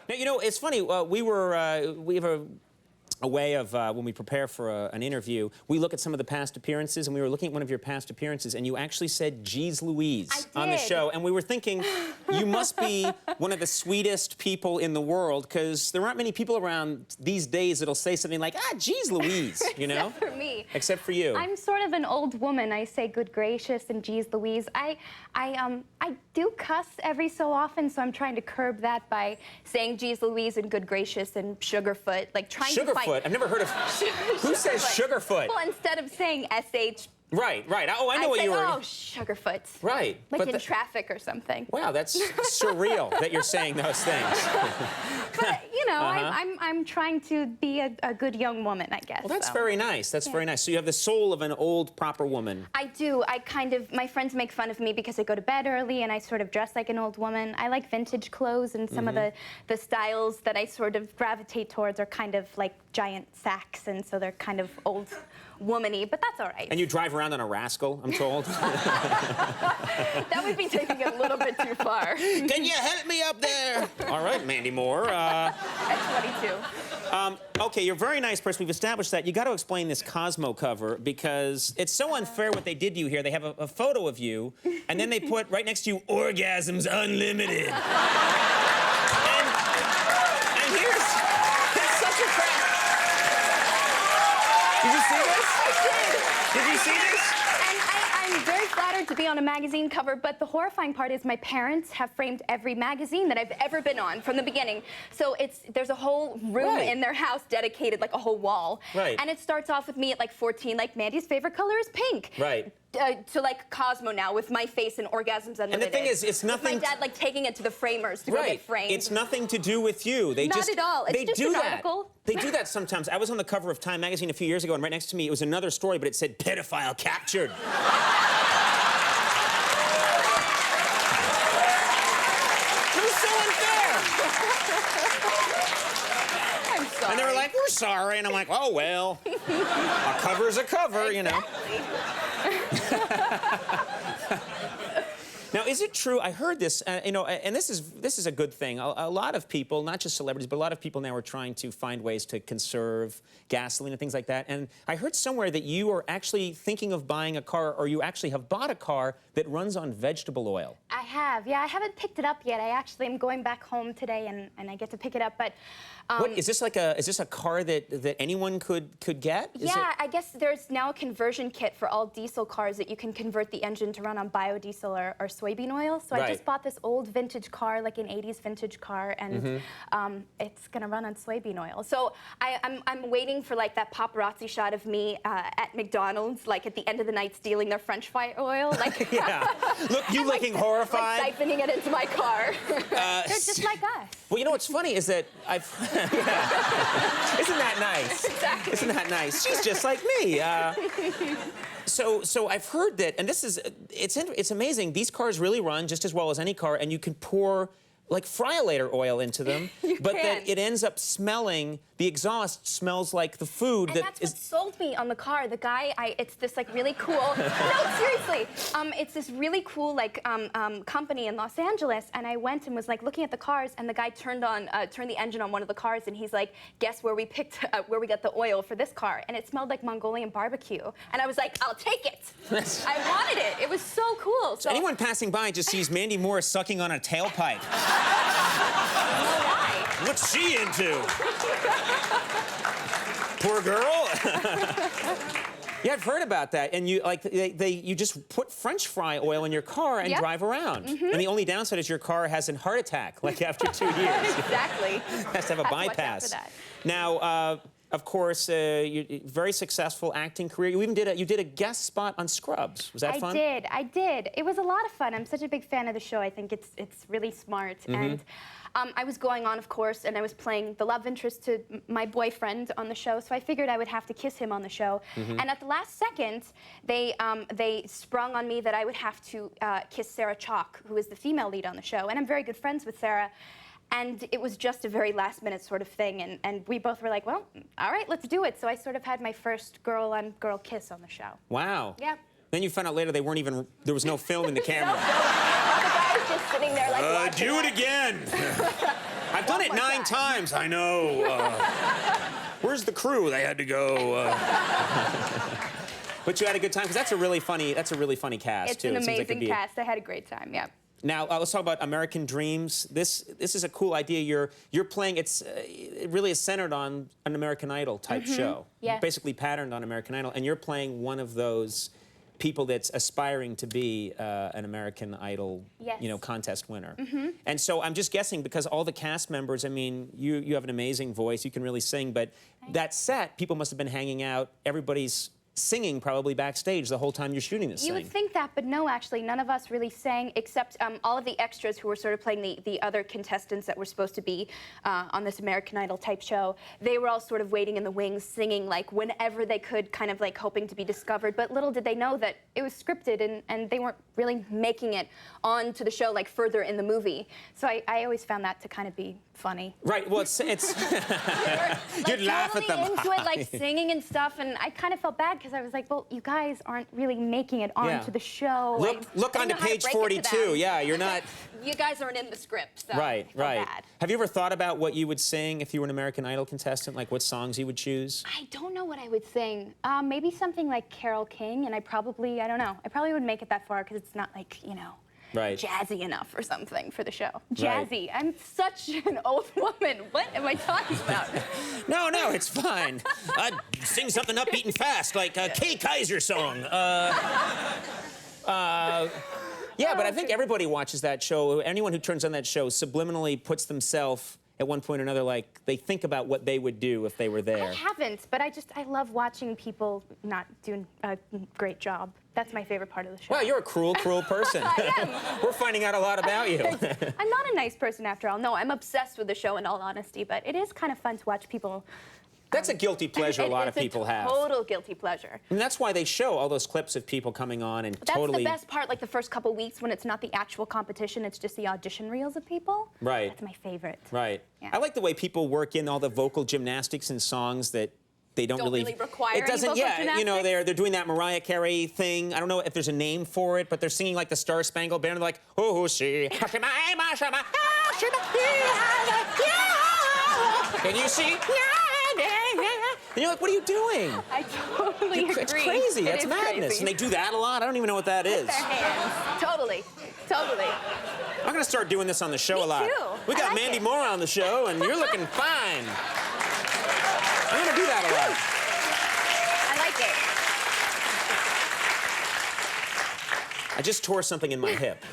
Now, you know, it's funny. We have a way of, when we prepare for an interview, we look at some of the past appearances, and we were looking at one of your past appearances, and you actually said "Geez Louise" on the show, and we were thinking, you must be one of the sweetest people in the world, because there aren't many people around these days that'll say something like, "Geez Louise," you know? Except for me. Except for you. I'm sort of an old woman. I say "good gracious" and "geez Louise." I do cuss every so often, so I'm trying to curb that by saying "geez Louise" and "good gracious" and "sugarfoot," like trying to find. I've never heard of. Who says Sugarfoot? Well, instead of saying SH. Right. Oh, I know what you were. Oh, Sugarfoot. Right. Like in traffic or something. Wow, that's surreal that you're saying those things. But you know, I'm trying to be a good young woman, I guess. Well, that's very nice. That's very nice. So you have the soul of an old, proper woman. I do. My friends make fun of me because I go to bed early and I sort of dress like an old woman. I like vintage clothes, and some of the styles that I sort of gravitate towards are kind of like giant sacks, and so they're kind of old womany, but that's all right. And you drive around on a Rascal, I'm told. That would be taking it a little bit too far. Can you help me up there? All right, Mandy Moore. At 22. Okay, you're a very nice person. We've established that. You got to explain this Cosmo cover, because it's so unfair what they did to you here. They have a photo of you, and then they put right next to you, "Orgasms Unlimited." and here's such a crap. Did you see this? Did you see this? And I'm very flattered to be on a magazine cover, but the horrifying part is my parents have framed every magazine that I've ever been on from the beginning. So there's a whole room in their house dedicated, like a whole wall. Right. And it starts off with me at like 14, like Mandy's favorite color is pink. Right. To like Cosmo now with my face and Orgasms Unlimited. And the thing is, it's nothing. With my dad like taking it to the framers to go get framed. It's nothing to do with you. They Not at all. It's just an article. They do that sometimes. I was on the cover of Time magazine a few years ago, and right next to me it was another story, but it said "pedophile captured." It was so unfair. I'm sorry. And they were like, "We're sorry," and I'm like, "Oh well, a cover's a cover, you know." Now, is it true? I heard this, you know, and this is a good thing. A lot of people, not just celebrities, but a lot of people now are trying to find ways to conserve gasoline and things like that. And I heard somewhere that you are actually thinking of buying a car, or you actually have bought a car that runs on vegetable oil. I have, yeah. I haven't picked it up yet. I actually am going back home today, and I get to pick it up. But what is this like? Is this a car that anyone could get? I guess there's now a conversion kit for all diesel cars that you can convert the engine to run on biodiesel or soybean oil. So I just bought this old vintage car, like an 80s vintage car, and it's gonna run on soybean oil. So I'm waiting for like that paparazzi shot of me at McDonald's, like at the end of the night, stealing their French fry oil, like Look, you looking horrified, like siphoning it into my car. They're just like us. Well, you know what's funny is that Isn't that nice? Exactly. Isn't that nice? She's just like me. So I've heard that, and it's amazing. These cars really run just as well as any car, and you can pour like fryer-later oil into them, that it ends up smelling. The exhaust smells like the food. And that's what sold me on the car. The guy, it's this like really cool. No, seriously, it's this really cool like company in Los Angeles, and I went and was like looking at the cars, and the guy turned the engine on one of the cars, and he's like, "Guess where we where we got the oil for this car?" And it smelled like Mongolian barbecue, and I was like, "I'll take it." I wanted it. It was so cool. So anyone passing by just sees Mandy Moore sucking on a tailpipe. Why? What's she into? Poor girl. Yeah, I've heard about that. And you you just put French fry oil in your car and drive around. And the only downside is your car has a heart attack, like after 2 years. Exactly. It has to have a bypass. Now, of course, you're very successful acting career. You even did a guest spot on Scrubs. Was that fun? I did. It was a lot of fun. I'm such a big fan of the show. I think it's really smart. And I was going on, of course, and I was playing the love interest to my boyfriend on the show, so I figured I would have to kiss him on the show. And at the last second, they sprung on me that I would have to kiss Sarah Chalke, who is the female lead on the show. And I'm very good friends with Sarah. And it was just a very last-minute sort of thing, and we both were like, well, all right, let's do it. So I sort of had my first girl-on-girl kiss on the show. Wow. Yeah. Then you found out later there was no film in the camera. No, the guy was just sitting there like watching do it again. I've done it 9 times. I know. Where's the crew? They had to go. But you had a good time because that's a really funny cast It's too. an It seems like amazing cast. I had a great time. Yeah. Now let's talk about American Dreams. This is a cool idea. You're playing. It really is centered on an American Idol type show. Yes. Basically patterned on American Idol, and you're playing one of those people that's aspiring to be an American Idol, Yes. contest winner. And so I'm just guessing because all the cast members. I mean, you have an amazing voice. You can really sing, but that set, people must have been hanging out. Everybody's singing probably backstage the whole time you're shooting this You thing. would think that, but no, actually, none of us really sang except all of the extras who were sort of playing the other contestants that were supposed to be on this American Idol type show. They were all sort of waiting in the wings, singing like whenever they could, kind of like hoping to be discovered. But little did they know that it was scripted and they weren't really making it onto the show like further in the movie. So I always found that to kind of be funny. Right. Well, it's Like, you'd laugh at them. into it, like singing and stuff, and I kind of felt bad because I was like, well, you guys aren't really making it onto the show. Look I don't onto know how to page break it to 42. them. Yeah, you're not. You guys aren't in the script, so Right. I felt bad. Have you ever thought about what you would sing if you were an American Idol contestant? Like what songs you would choose? I don't know what I would sing. Maybe something like Carole King, and I don't know. I probably would make it that far because it's not like, Right. jazzy enough or something for the show. Right. Jazzy. I'm such an old woman. What am I talking about? No, it's fine. I'd sing something upbeat and fast, like a Kay Kaiser song. Yeah, but I think everybody watches that show. Anyone who turns on that show subliminally puts themselves at one point or another, like they think about what they would do if they were there. I haven't, but I love watching people not doing a great job. That's my favorite part of the show. Wow, you're a cruel person. I am. We're finding out a lot about you. I'm not a nice person after all. No, I'm obsessed with the show in all honesty, but it is kind of fun to watch people. That's a guilty pleasure a lot of people have. Total guilty pleasure. And that's why they show all those clips of people coming on and That's totally... the best part, like the first couple weeks when it's not the actual competition, it's just the audition reels of people. Right. That's my favorite. Right. Yeah. I like the way people work in all the vocal gymnastics in songs that they don't really require it doesn't, any vocal gymnastics? they're doing that Mariah Carey thing. I don't know if there's a name for it, but they're singing like the Star Spangled Banner. They're like, oh, she, can you see? And you're like, what are you doing? I totally agree. It's crazy. That's madness. Crazy. And they do that a lot. I don't even know what that is. Their hands. Totally. I'm going to start doing this on the show Me a lot. too. We got I like Mandy it. Moore on the show, and you're looking fine. I'm going to do that a lot. I like it. I just tore something in my hip.